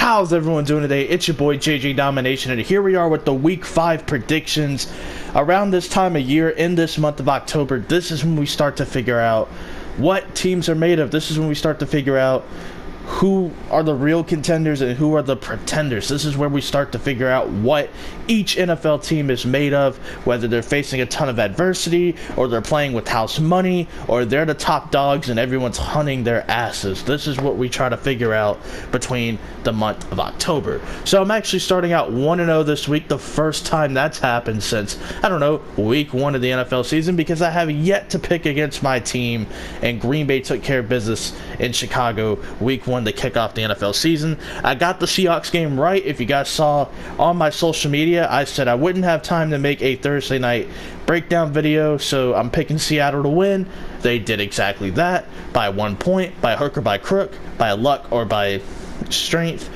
How's everyone doing today? It's your boy JJ Domination, and here we are with the Week 5 predictions. Around this time of year, in this month of October, this is when we start to figure out what teams are made of. This is when we start to figure out who are the real contenders and who are the pretenders. This is where we start to figure out what each NFL team is made of, whether they're facing a ton of adversity, or they're playing with house money, or they're the top dogs and everyone's hunting their asses. This is what we try to figure out between the month of October. So I'm actually starting out 1-0 this week, the first time that's happened since, I don't know, week 1 of the NFL season, because I have yet to pick against my team, and Green Bay took care of business in Chicago week 1 to kick off the NFL season. I got the Seahawks game right. If you guys saw on my social media, I said I wouldn't have time to make a Thursday night breakdown video, so I'm picking Seattle to win. They did exactly that, by 1 point, by hook or by crook, by luck or by strength.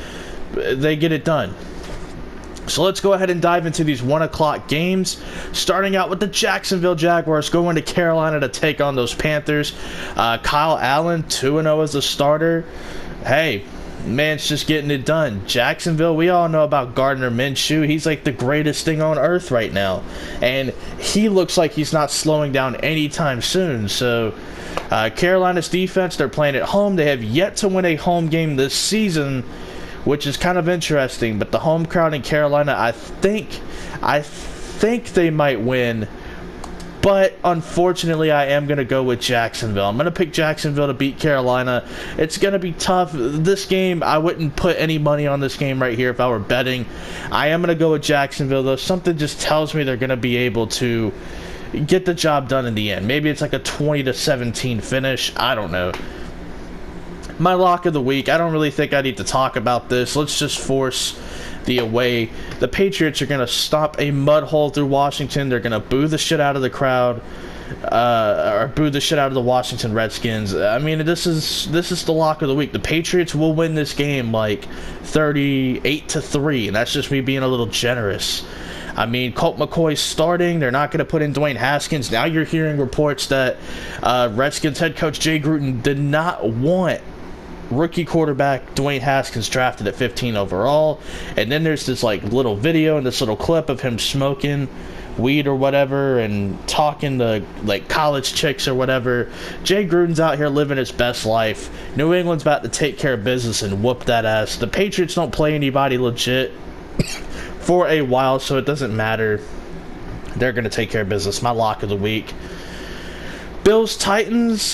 They get it done. So let's go ahead and dive into these 1 o'clock games, starting out with the Jacksonville Jaguars going to Carolina to take on those Panthers. Kyle Allen, 2-0 as a starter. Hey, man's just getting it done. Jacksonville, we all know about Gardner Minshew. He's like the greatest thing on earth right now, and he looks like he's not slowing down anytime soon. So Carolina's defense, they're playing at home. They have yet to win a home game this season, which is kind of interesting. But the home crowd in Carolina, I think they might win. But unfortunately, I am going to go with Jacksonville. I'm going to pick Jacksonville to beat Carolina. It's going to be tough. This game, I wouldn't put any money on this game right here if I were betting. I am going to go with Jacksonville, though. Something just tells me they're going to be able to get the job done in the end. Maybe it's like a 20-17 finish. I don't know. My lock of the week, I don't really think I need to talk about this. Let's just force the away. The Patriots are going to stop a mud hole through Washington. They're going to boo the shit out of the crowd, or boo the shit out of the Washington Redskins. I mean, this is the lock of the week. The Patriots will win this game like 38-3, and that's just me being a little generous. I mean, Colt McCoy's starting. They're not going to put in Dwayne Haskins. Now you're hearing reports that Redskins head coach Jay Gruden did not want rookie quarterback Dwayne Haskins drafted at 15 overall. And then there's this like little video and this little clip of him smoking weed or whatever and talking to like college chicks or whatever. Jay Gruden's out here living his best life. New England's about to take care of business and whoop that ass. The Patriots don't play anybody legit for a while, so it doesn't matter. They're going to take care of business. My lock of the week. Bills-Titans,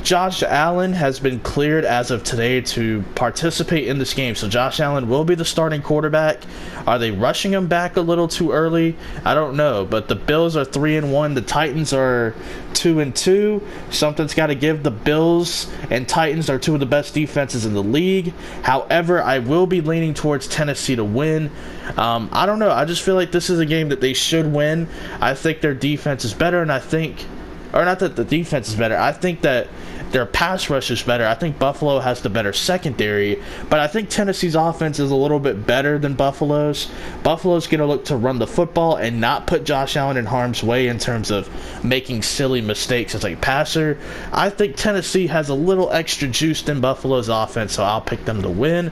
Josh Allen has been cleared as of today to participate in this game. So Josh Allen will be the starting quarterback. Are they rushing him back a little too early? I don't know. But the Bills are 3-1. The Titans are 2-2. Something's got to give. The Bills and Titans are two of the best defenses in the league. However, I will be leaning towards Tennessee to win. I don't know. I just feel like this is a game that they should win. I think their defense is better, and I think... Or not that the defense is better. I think that their pass rush is better. I think Buffalo has the better secondary. But I think Tennessee's offense is a little bit better than Buffalo's. Buffalo's going to look to run the football and not put Josh Allen in harm's way in terms of making silly mistakes as a passer. I think Tennessee has a little extra juice than Buffalo's offense, so I'll pick them to win.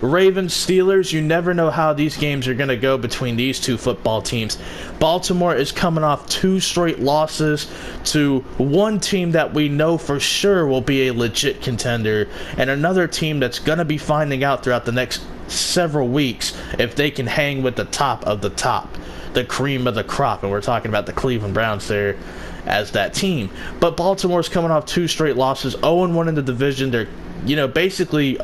Ravens, Steelers, you never know how these games are going to go between these two football teams. Baltimore is coming off 2 straight losses to one team that we know for sure will be a legit contender, and another team that's going to be finding out throughout the next several weeks if they can hang with the top of the top, the cream of the crop, and we're talking about the Cleveland Browns there as that team. But Baltimore's coming off 2 straight losses, 0-1 in the division. They're basically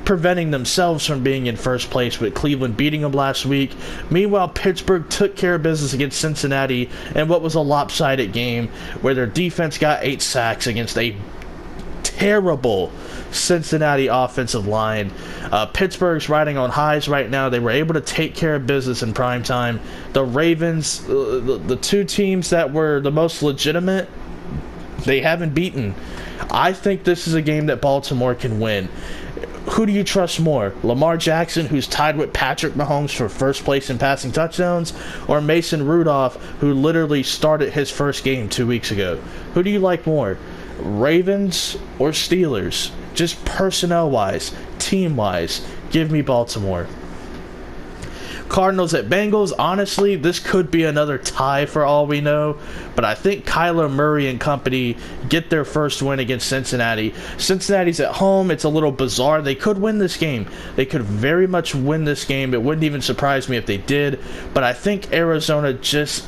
preventing themselves from being in first place with Cleveland beating them last week. Meanwhile, Pittsburgh took care of business against Cincinnati in what was a lopsided game where their defense got 8 sacks against a terrible Cincinnati offensive line. Pittsburgh's riding on highs right now. They were able to take care of business in prime time. The Ravens, the two teams that were the most legitimate, they haven't beaten. I think this is a game that Baltimore can win. Who do you trust more? Lamar Jackson, who's tied with Patrick Mahomes for first place in passing touchdowns, or Mason Rudolph, who literally started his first game 2 weeks ago? Who do you like more? Ravens or Steelers? just personnel-wise, team-wise, give me Baltimore. Cardinals at Bengals, honestly, this could be another tie for all we know, but I think Kyler Murray and company get their first win against Cincinnati. Cincinnati's at home. It's a little bizarre. They could win this game. They could very much win this game. It wouldn't even surprise me if they did, but I think Arizona just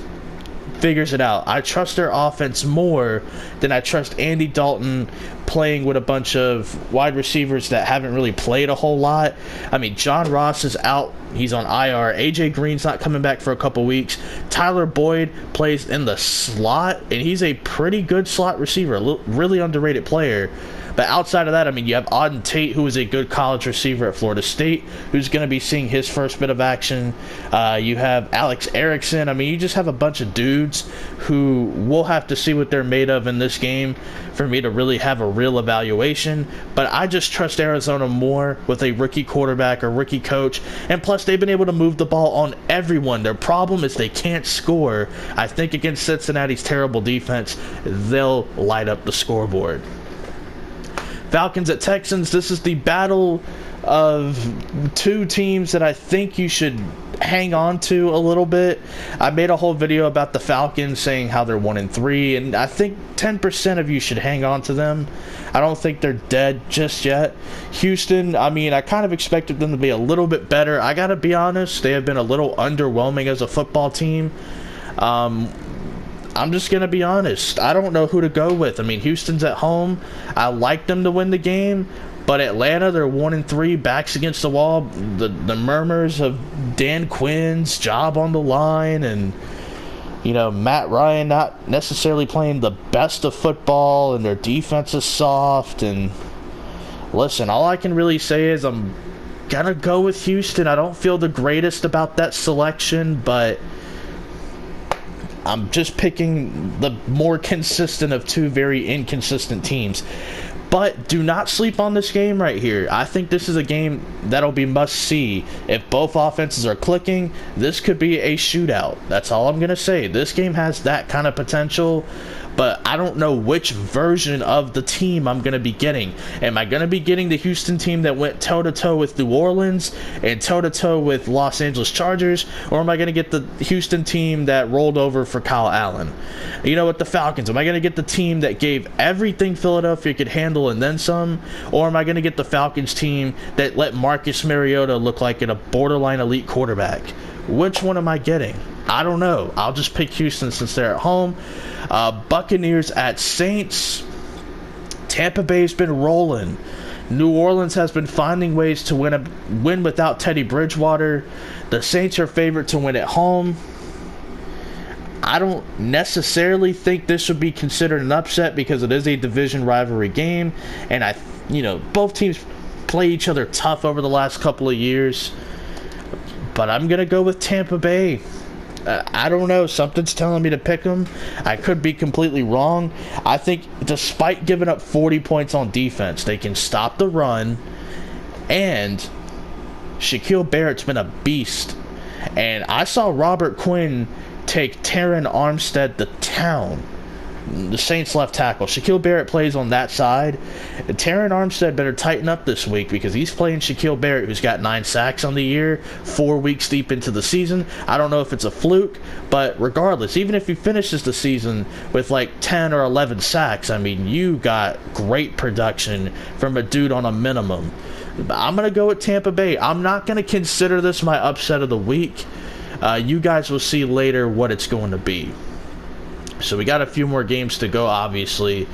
figures it out. I trust their offense more than I trust Andy Dalton playing with a bunch of wide receivers that haven't really played a whole lot. I mean, John Ross is out. He's on IR. AJ Green's not coming back for a couple weeks. Tyler Boyd plays in the slot, and he's a pretty good slot receiver, really underrated player. But outside of that, I mean, you have Auden Tate, who is a good college receiver at Florida State, who's going to be seeing his first bit of action. You have Alex Erickson. I mean, you just have a bunch of dudes who we'll have to see what they're made of in this game for me to really have a real evaluation. But I just trust Arizona more with a rookie quarterback or rookie coach. And plus, they've been able to move the ball on everyone. Their problem is they can't score. I think against Cincinnati's terrible defense, they'll light up the scoreboard. Falcons at Texans, this is the battle of two teams that I think you should hang on to a little bit. I made a whole video about the Falcons saying how they're 1-3, and I think 10% of you should hang on to them. I don't think they're dead just yet. Houston, I mean, I kind of expected them to be a little bit better. I gotta be honest, they have been a little underwhelming as a football team. I'm just going to be honest. I don't know who to go with. I mean, Houston's at home. I like them to win the game. But Atlanta, they're 1-3, backs against the wall. The murmurs of Dan Quinn's job on the line and, you know, Matt Ryan not necessarily playing the best of football and their defense is soft. And listen, all I can really say is I'm going to go with Houston. I don't feel the greatest about that selection, but I'm just picking the more consistent of two very inconsistent teams. But do not sleep on this game right here. I think this is a game that'll be must-see. If both offenses are clicking, this could be a shootout. That's all I'm going to say. This game has that kind of potential, but I don't know which version of the team I'm going to be getting. Am I going to be getting the Houston team that went toe-to-toe with New Orleans and toe-to-toe with Los Angeles Chargers, or am I going to get the Houston team that rolled over for Kyle Allen? You know, with the Falcons, am I going to get the team that gave everything Philadelphia could handle and then some, or am I going to get the Falcons team that let Marcus Mariota look like a borderline elite quarterback? Which one am I getting? I don't know. I'll just pick Houston since they're at home. Buccaneers at Saints. Tampa Bay's been rolling. New Orleans has been finding ways to win without Teddy Bridgewater. The Saints are favored to win at home. I don't necessarily think this would be considered an upset because it is a division rivalry game, and both teams play each other tough over the last couple of years. But I'm gonna go with Tampa Bay. I don't know. Something's telling me to pick them. I could be completely wrong. I think despite giving up 40 points on defense, they can stop the run, and Shaquille Barrett's been a beast. And I saw Robert Quinn take Terron Armstead to town, the Saints left tackle. Shaquille Barrett plays on that side. And Terron Armstead better tighten up this week because he's playing Shaquille Barrett, who's got 9 sacks on the year, 4 weeks deep into the season. I don't know if it's a fluke, but regardless, even if he finishes the season with like 10 or 11 sacks, I mean, you got great production from a dude on a minimum. I'm going to go with Tampa Bay. I'm not going to consider this my upset of the week. You guys will see later what it's going to be. So we got a few more games to go, obviously.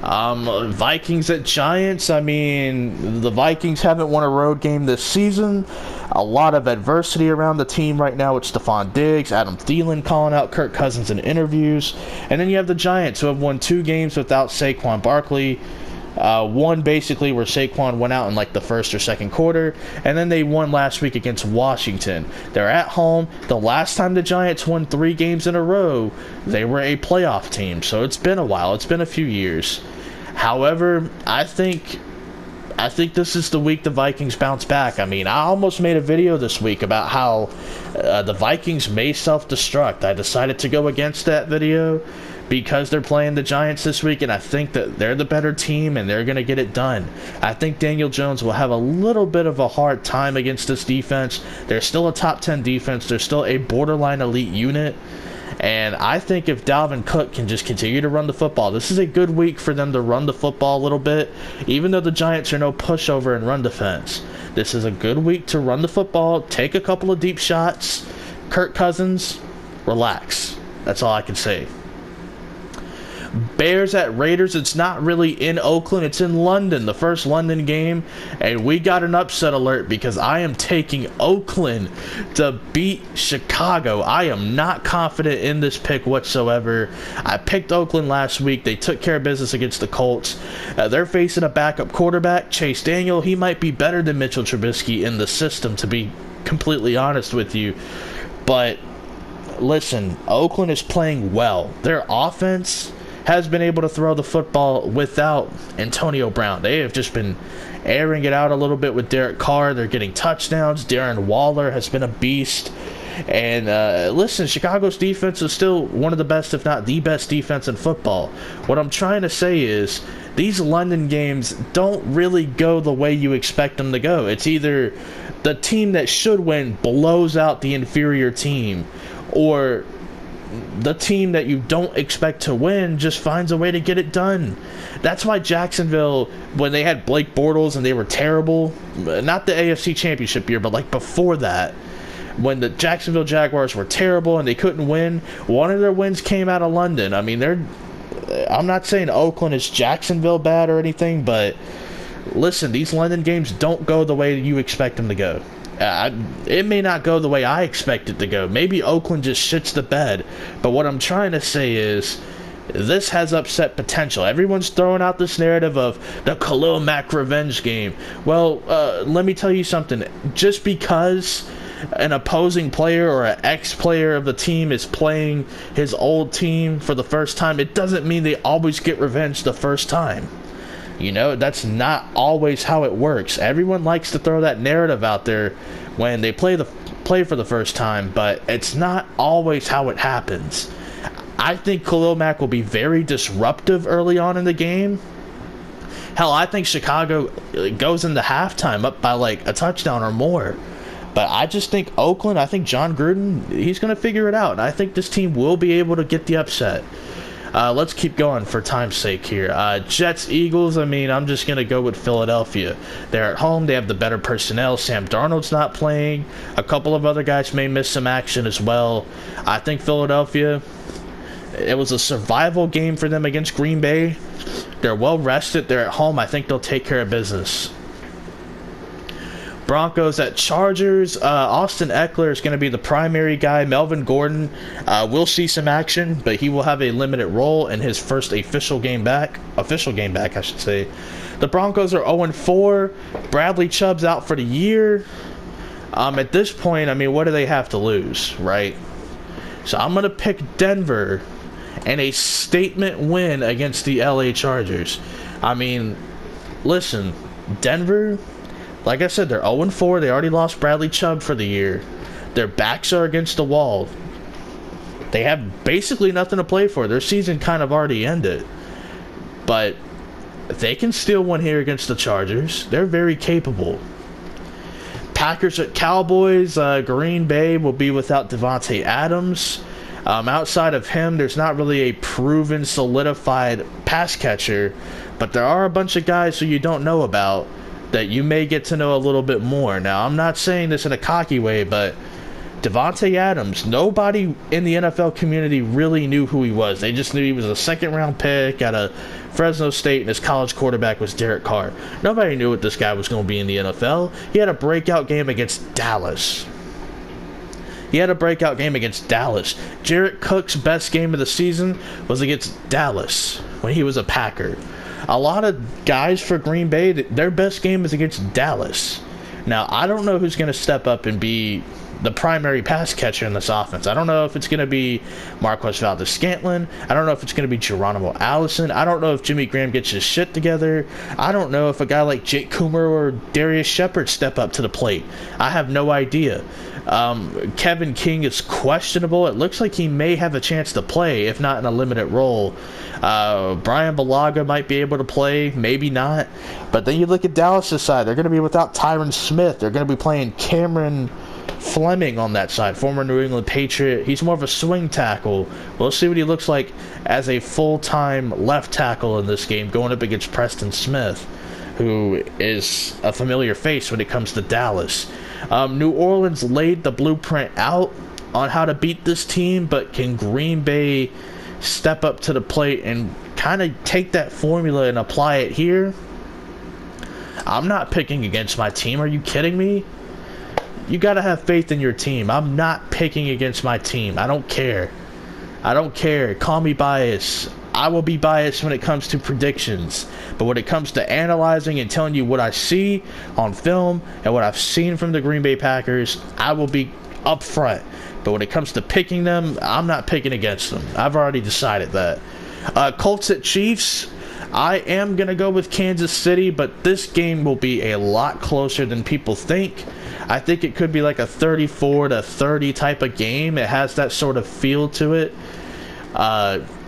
Vikings at Giants. I mean, the Vikings haven't won a road game this season. A lot of adversity around the team right now with Stephon Diggs, Adam Thielen calling out Kirk Cousins in interviews. And then you have the Giants, who have won 2 games without Saquon Barkley. One basically where Saquon went out in like the first or second quarter, and then they won last week against Washington. They're at home. The last time the Giants won 3 games in a row, they were a playoff team, so it's been a while. It's been a few years. However, I think I think this is the week the Vikings bounce back. I mean, I almost made a video this week about how the Vikings may self-destruct. I decided to go against that video because they're playing the Giants this week, and I think that they're the better team and they're going to get it done. I think Daniel Jones will have a little bit of a hard time against this defense. They're still a top 10 defense. They're still a borderline elite unit. And I think if Dalvin Cook can just continue to run the football, this is a good week for them to run the football a little bit, even though the Giants are no pushover in run defense. This is a good week to run the football, take a couple of deep shots. Kirk Cousins, relax. That's all I can say. Bears at Raiders. It's not really in Oakland, it's in London, the first London game, and we got an upset alert because I am taking Oakland to beat Chicago. I am not confident in this pick whatsoever. I picked Oakland last week. They took care of business against the Colts. They're facing a backup quarterback, Chase Daniel. He might be better than Mitchell Trubisky in the system, to be completely honest with you, but listen, Oakland is playing well. Their offense has been able to throw the football without Antonio Brown. They have just been airing it out a little bit with Derek Carr. They're getting touchdowns. Darren Waller has been a beast. And listen, Chicago's defense is still one of the best, if not the best defense in football. What I'm trying to say is these London games don't really go the way you expect them to go. It's either the team that should win blows out the inferior team, or the team that you don't expect to win just finds a way to get it done. That's why Jacksonville, when they had Blake Bortles and they were terrible, not the AFC Championship year, but like before that, when the Jacksonville Jaguars were terrible and they couldn't win, one of their wins came out of London. I mean, I'm not saying Oakland is Jacksonville bad or anything, but listen, these London games don't go the way you expect them to go. It may not go the way I expect it to go. Maybe Oakland just shits the bed. But what I'm trying to say is this has upset potential. Everyone's throwing out this narrative of the Khalil Mack revenge game. Well, let me tell you something. Just because an opposing player or an ex-player of the team is playing his old team for the first time, it doesn't mean they always get revenge the first time. You know, that's not always how it works. Everyone likes to throw that narrative out there when they play for the first time, but it's not always how it happens. I think Khalil Mack will be very disruptive early on in the game. Hell, I think Chicago goes into halftime up by like a touchdown or more. But I just think Oakland, I think John Gruden, he's going to figure it out. And I think this team will be able to get the upset. Let's keep going for time's sake here. Jets, Eagles, I mean, I'm just going to go with Philadelphia. They're at home. They have the better personnel. Sam Darnold's not playing. A couple of other guys may miss some action as well. I think Philadelphia, it was a survival game for them against Green Bay. They're well rested. They're at home. I think they'll take care of business. Broncos at Chargers. Austin Eckler is going to be the primary guy. Melvin Gordon will see some action, but he will have a limited role in his first official game back, I should say. The Broncos are 0-4. Bradley Chubb's out for the year. At this point, I mean, what do they have to lose, right? So I'm going to pick Denver and a statement win against the LA Chargers. I mean, listen, Denver, like I said, they're 0-4. They already lost Bradley Chubb for the year. Their backs are against the wall. They have basically nothing to play for. Their season kind of already ended. But they can still win here against the Chargers. They're very capable. Packers at Cowboys. Green Bay will be without Devontae Adams. Outside of him, there's not really a proven, solidified pass catcher. But there are a bunch of guys who you don't know about that you may get to know a little bit more. Now, I'm not saying this in a cocky way, but Devontae Adams, nobody in the NFL community really knew who he was. They just knew he was a second-round pick out of Fresno State, and his college quarterback was Derek Carr. Nobody knew what this guy was going to be in the NFL. He had a breakout game against Dallas. Jarrett Cook's best game of the season was against Dallas when he was a Packer. A lot of guys for Green Bay, their best game is against Dallas. Now, I don't know who's going to step up and be the primary pass catcher in this offense. I don't know if it's going to be Marquez Valdez-Scantling. I don't know if it's going to be Geronimo Allison. I don't know if Jimmy Graham gets his shit together. I don't know if a guy like Jake Coomer or Darius Shepard step up to the plate. I have no idea. Kevin King is questionable. It looks like he may have a chance to play, if not in a limited role. Brian Balaga might be able to play, maybe not. But then you look at Dallas' side. They're going to be without Tyron Smith. They're going to be playing Cameron Fleming on that side, former New England Patriot. He's more of a swing tackle. We'll see what he looks like as a full-time left tackle in this game, going up against Preston Smith, who is a familiar face when it comes to Dallas. New Orleans laid the blueprint out on how to beat this team, but can Green Bay step up to the plate and kind of take that formula and apply it here? I'm not picking against my team. Are you kidding me? You got to have faith in your team. I'm not picking against my team. I don't care. I don't care. Call me biased. I will be biased when it comes to predictions. But when it comes to analyzing and telling you what I see on film and what I've seen from the Green Bay Packers, I will be upfront. But when it comes to picking them, I'm not picking against them. I've already decided that. Colts at Chiefs. I am going to go with Kansas City, but this game will be a lot closer than people think. I think it could be like a 34-30 type of game. It has that sort of feel to it.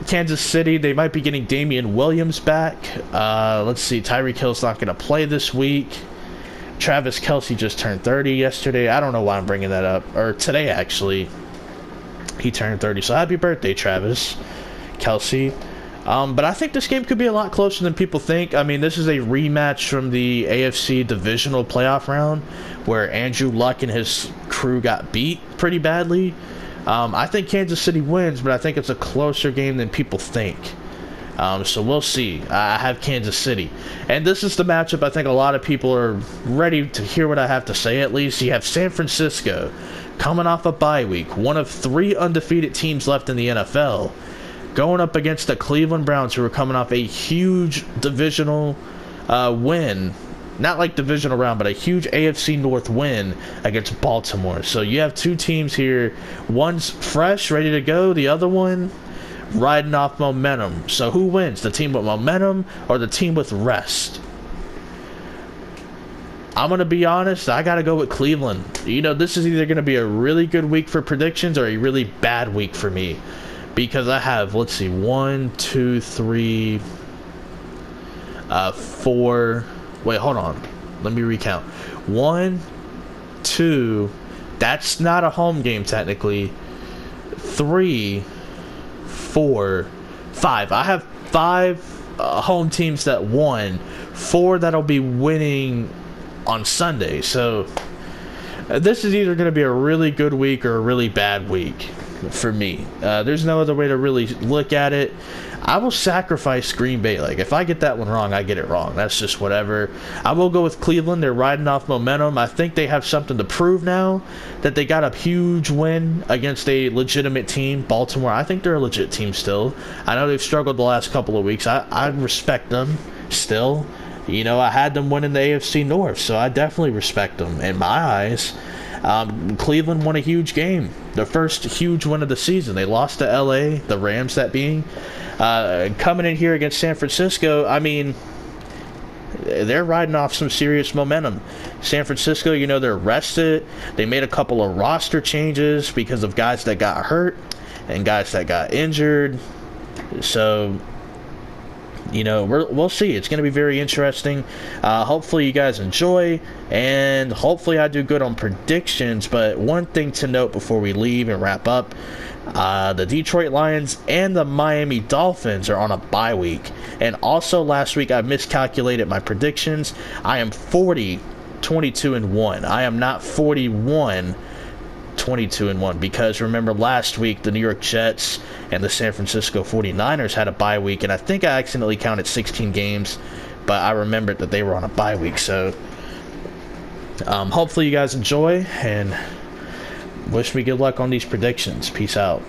Kansas City, they might be getting Damian Williams back. Let's see, Tyreek Hill's not going to play this week. Travis Kelce just turned 30 yesterday. I don't know why I'm bringing that up. Or today, actually. He turned 30. So happy birthday, Travis Kelce. But I think this game could be a lot closer than people think. I mean, this is a rematch from the AFC divisional playoff round where Andrew Luck and his crew got beat pretty badly. I think Kansas City wins, but I think it's a closer game than people think. So we'll see. I have Kansas City. And this is the matchup I think a lot of people are ready to hear what I have to say, at least. You have San Francisco coming off a bye week, one of 3 undefeated teams left in the NFL, going up against the Cleveland Browns, who are coming off a huge divisional win. Not like divisional round, but a huge AFC North win against Baltimore. So you have 2 teams here. One's fresh, ready to go. The other one riding off momentum. So who wins? The team with momentum or the team with rest? I'm going to be honest. I got to go with Cleveland. You know, this is either going to be a really good week for predictions or a really bad week for me. Because I have, let's see, 1, 2, 3, 4. Wait, hold on. Let me recount. 1, 2. That's not a home game, technically. 3, 4, 5. I have 5 home teams that won. 4 that'll be winning on Sunday. So this is either going to be a really good week or a really bad week for me. There's no other way to really look at it. I will sacrifice Green Bay. Like, if I get that one wrong, I get it wrong. That's just whatever. I will go with Cleveland. They're riding off momentum. I think they have something to prove now that they got a huge win against a legitimate team, Baltimore. I think they're a legit team still. I know they've struggled the last couple of weeks. I respect them still. You know, I had them winning the AFC North, so I definitely respect them in my eyes. Cleveland won a huge game. Their first huge win of the season. They lost to LA, the Rams that being. Coming in here against San Francisco, I mean, they're riding off some serious momentum. San Francisco, you know, they're rested. They made a couple of roster changes because of guys that got hurt and guys that got injured. So, you know, we'll see. It's going to be very interesting. Hopefully you guys enjoy, and hopefully I do good on predictions. But one thing to note before we leave and wrap up, the Detroit Lions and the Miami Dolphins are on a bye week. And also last week I miscalculated my predictions. I am 40-22-1. I am not 41-22-1, because remember last week the New York Jets and the San Francisco 49ers had a bye week, and I think I accidentally counted 16 games, but I remembered that they were on a bye week. So hopefully you guys enjoy, and wish me good luck on these predictions. Peace out.